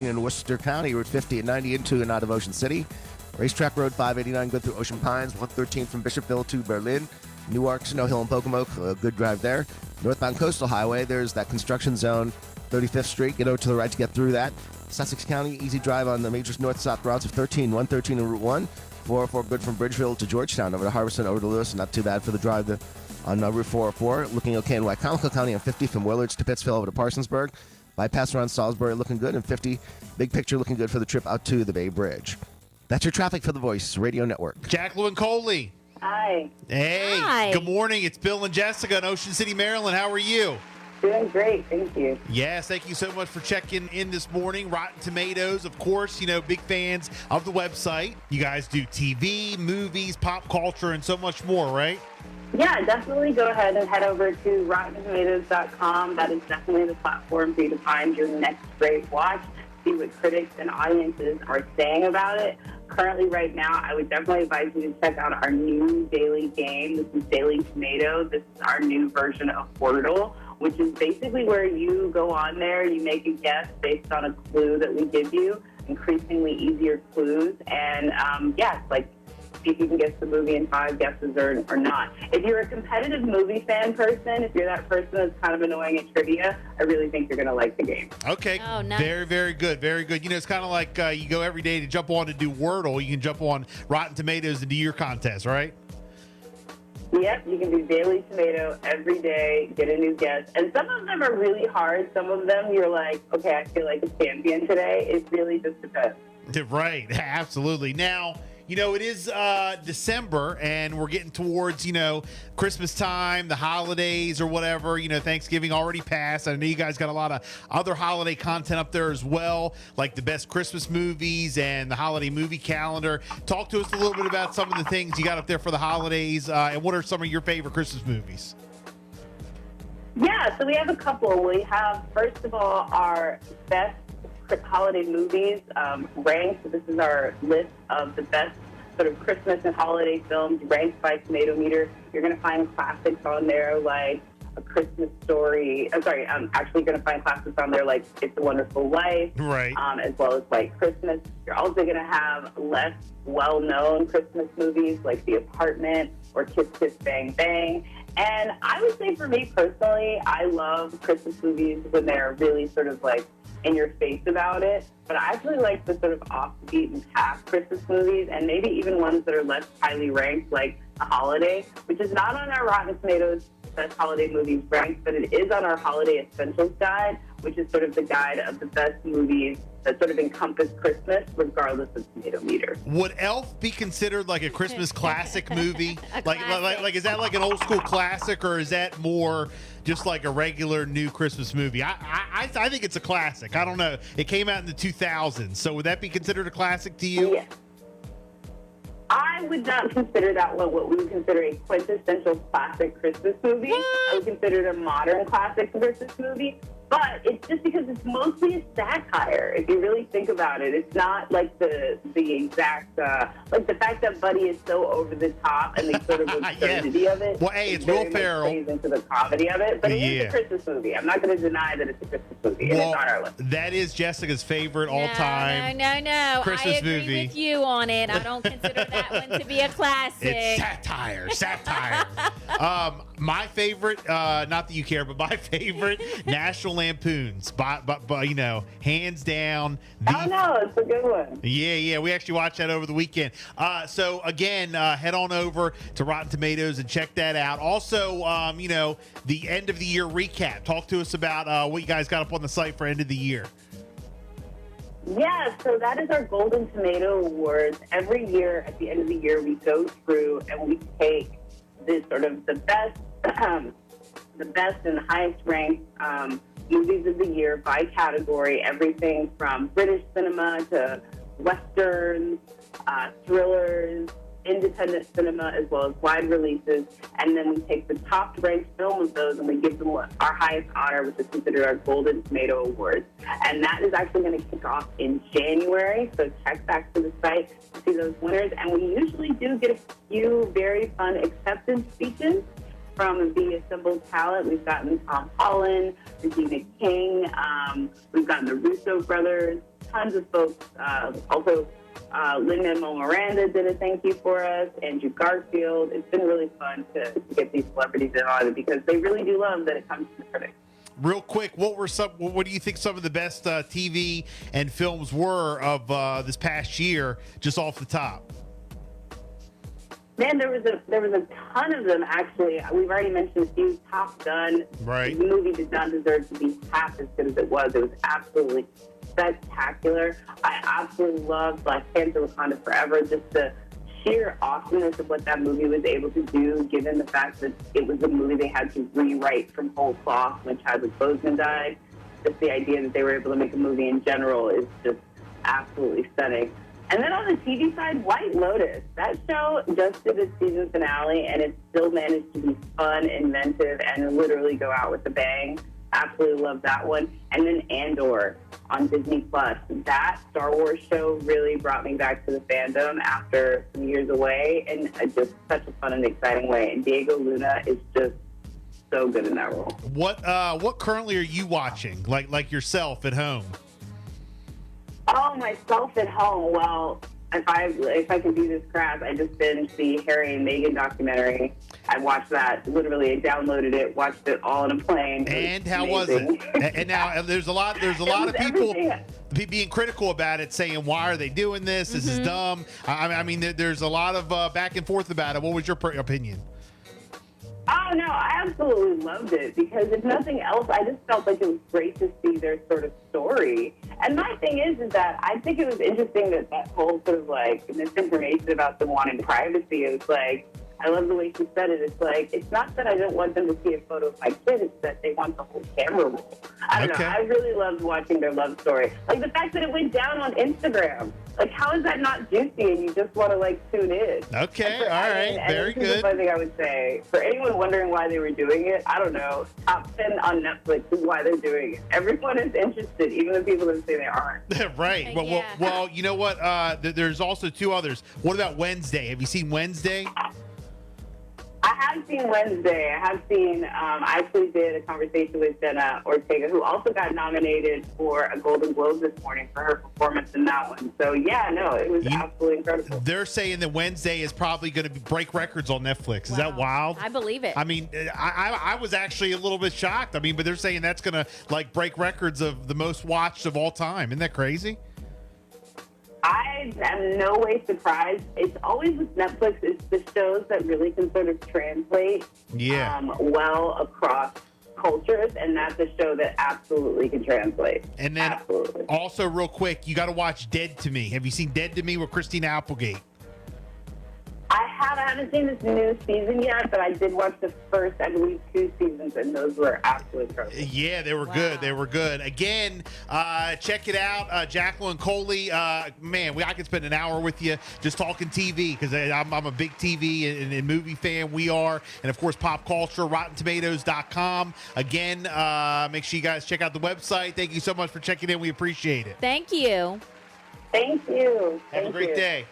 in Worcester County, Route 50 and 90 into and out of Ocean City. Racetrack Road 589 good through Ocean Pines, 113 from Bishopville to Berlin. Newark, Snow Hill, and Pocomoke, a good drive there. Northbound Coastal Highway, there's that construction zone, 35th Street. Get over to the right to get through that. Sussex County, easy drive on the major north-south routes of 113 and Route 1. 404 good from Bridgeville to Georgetown, over to Harbison, over to Lewis. Not too bad for the drive on Route 404. Looking okay in Wycomico County on 50 from Willards to Pittsville over to Parsonsburg. Bypass around Salisbury looking good, and 50, big picture looking good for the trip out to the Bay Bridge. That's your traffic for the Voice Radio Network. Jacqueline Coley. Hi. Hey. Hi. Good morning. It's Bill and Jessica in Ocean City, Maryland. How are you? Doing great. Thank you. Yes, thank you so much for checking in this morning. Rotten Tomatoes, of course, big fans of the website. You guys do TV, movies, pop culture, and so much more, right? Yeah, definitely go ahead and head over to RottenTomatoes.com. That is definitely the platform for you to find your next great watch, see what critics and audiences are saying about it. Currently, right now, I would definitely advise you to check out our new daily game. This is Daily Tomato. This is our new version of Wordle, which is basically where you go on there, you make a guess based on a clue that we give you, increasingly easier clues, and see if you can guess the movie in 5 guesses or not. If you're a competitive movie fan person, if you're that person that's kind of annoying at trivia, I really think you're going to like the game. Okay. Oh, nice. Very, very good. Very good. It's kind of like you go every day to jump on to do Wordle. You can jump on Rotten Tomatoes and do your contest, right? Yep, you can do Daily Tomato every day, get a new guess. And some of them are really hard. Some of them you're like, okay, I feel like a champion today. It really just depends. Right. Absolutely. Now, it is December, and we're getting towards, Christmas time, the holidays or whatever. Thanksgiving already passed. I know you guys got a lot of other holiday content up there as well, like the best Christmas movies and the holiday movie calendar. Talk to us a little bit about some of the things you got up there for the holidays, and what are some of your favorite Christmas movies? Yeah, so we have a couple. We have, first of all, our best holiday movies ranked. This is our list of the best sort of Christmas and holiday films ranked by Tomato Meter. You're going to find classics on there like A Christmas Story. I'm actually going to find classics on there like It's a Wonderful Life, right? As well as like Christmas. You're also going to have less well-known Christmas movies like The Apartment or Kiss Kiss Bang Bang. And I would say for me personally, I love Christmas movies when they're really sort of like in your face about it, but I actually like the sort of off the beaten path Christmas movies, and maybe even ones that are less highly ranked, like The Holiday, which is not on our Rotten Tomatoes best holiday movies ranked, but it is on our Holiday Essentials guide, which is sort of the guide of the best movies that sort of encompass Christmas, regardless of Tomato Meter. Would Elf be considered like a Christmas classic movie? Like is that like an old school classic, or is that more just like a regular new Christmas movie? I think it's a classic. I don't know. It came out in the 2000s, so would that be considered a classic to you? Yeah. I would not consider that one what we would consider a quintessential classic Christmas movie. I would consider it a modern classic Christmas movie. But it's just because it's mostly a satire. If you really think about it, it's not like the exact like the fact that Buddy is so over the top and the sort of absurdity of it. Well, hey, it's very Will Ferrell. Plays into the comedy of it, but it is a Christmas movie. I'm not going to deny that it's a Christmas movie, and it's on our list. That is Jessica's favorite all-time No. Christmas I agree movie. with you on it. I don't consider that one to be a classic. It's satire. My favorite, not that you care, but my favorite, National Lampoons. But hands down. It's a good one. Yeah. We actually watched that over the weekend. So again, head on over to Rotten Tomatoes and check that out. Also, the end of the year recap. Talk to us about what you guys got up on the site for end of the year. Yeah, so that is our Golden Tomato Awards. Every year, at the end of the year, we go through and we take the sort of the best and highest ranked movies of the year by category. Everything from British cinema to westerns, thrillers, independent cinema, as well as wide releases. And then we take the top ranked film of those and we give them our highest honor, which is considered our Golden Tomato Awards. And that is actually going to kick off in January. So check back to the site to see those winners. And we usually do get a few very fun acceptance speeches from the assembled talent, we've gotten Tom Holland, Regina King, we've gotten the Russo brothers, tons of folks. Also, Lin-Manuel Miranda did a thank you for us, Andrew Garfield. It's been really fun to get these celebrities in on it because they really do love that it comes from the critics. Real quick, what do you think some of the best TV and films were of this past year, just off the top? Man, there was a ton of them, actually. We've already mentioned a few. Top Gun. Right. The movie did not deserve to be half as good as it was. It was absolutely spectacular. I absolutely loved Black Panther: Wakanda Forever. Just the sheer awesomeness of what that movie was able to do, given the fact that it was a movie they had to rewrite from whole cloth when Chadwick Boseman died. Just the idea that they were able to make a movie in general is just absolutely stunning. And then on the TV side, White Lotus. That show just did its season finale, and it still managed to be fun, inventive, and literally go out with a bang. Absolutely love that one. And then Andor on Disney Plus. That Star Wars show really brought me back to the fandom after some years away in just such a fun and exciting way. And Diego Luna is just so good in that role. What currently are you watching? Like yourself at home? Oh, myself at home. Well, if I can be this crass, I just binged the Harry and Meghan documentary. I watched that. Literally, I downloaded it, watched it all in a plane. And how was it? And now there's a lot of people being critical about it, saying, "Why are they doing this? This is dumb." I mean, there's a lot of back and forth about it. What was your opinion? Oh, no, I absolutely loved it because if nothing else, I just felt like it was great to see their sort of story. And my thing is that I think it was interesting that whole sort of like misinformation about them wanting privacy is like, I love the way she said it. It's like, it's not that I don't want them to see a photo of my kid, it's that they want the whole camera roll. I don't know. I really loved watching their love story. Like the fact that it went down on Instagram. Like, how is that not juicy and you just want to, like, tune in? Okay, all right, very good. This is one thing I would say. For anyone wondering why they were doing it, I don't know. Top 10 on Netflix is why they're doing it. Everyone is interested, even the people that say they aren't. Right. Well, you know what? There's also two others. What about Wednesday? Have you seen Wednesday? I have seen Wednesday. I actually did a conversation with Jenna Ortega, who also got nominated for a Golden Globe this morning for her performance in that one. So, yeah, no, it was absolutely incredible. They're saying that Wednesday is probably going to break records on Netflix. Is that wild? I believe it. I mean, I was actually a little bit shocked. I mean, but they're saying that's going to, like, break records of the most watched of all time. Isn't that crazy? I am no way surprised. It's always with Netflix, it's the shows that really can sort of translate well across cultures, and that's a show that absolutely can translate. And then also real quick, you got to watch Dead to Me. Have you seen Dead to Me with Christina Applegate? I haven't seen this new season yet, but I did watch the first, I believe, 2 seasons, and those were absolutely perfect. Yeah, they were good. They were good. Again, check it out. Jacqueline Coley, man, I could spend an hour with you just talking TV because I'm a big TV and movie fan. We are. And, of course, pop culture, RottenTomatoes.com. Again, make sure you guys check out the website. Thank you so much for checking in. We appreciate it. Thank you. Thank you. Have a great day.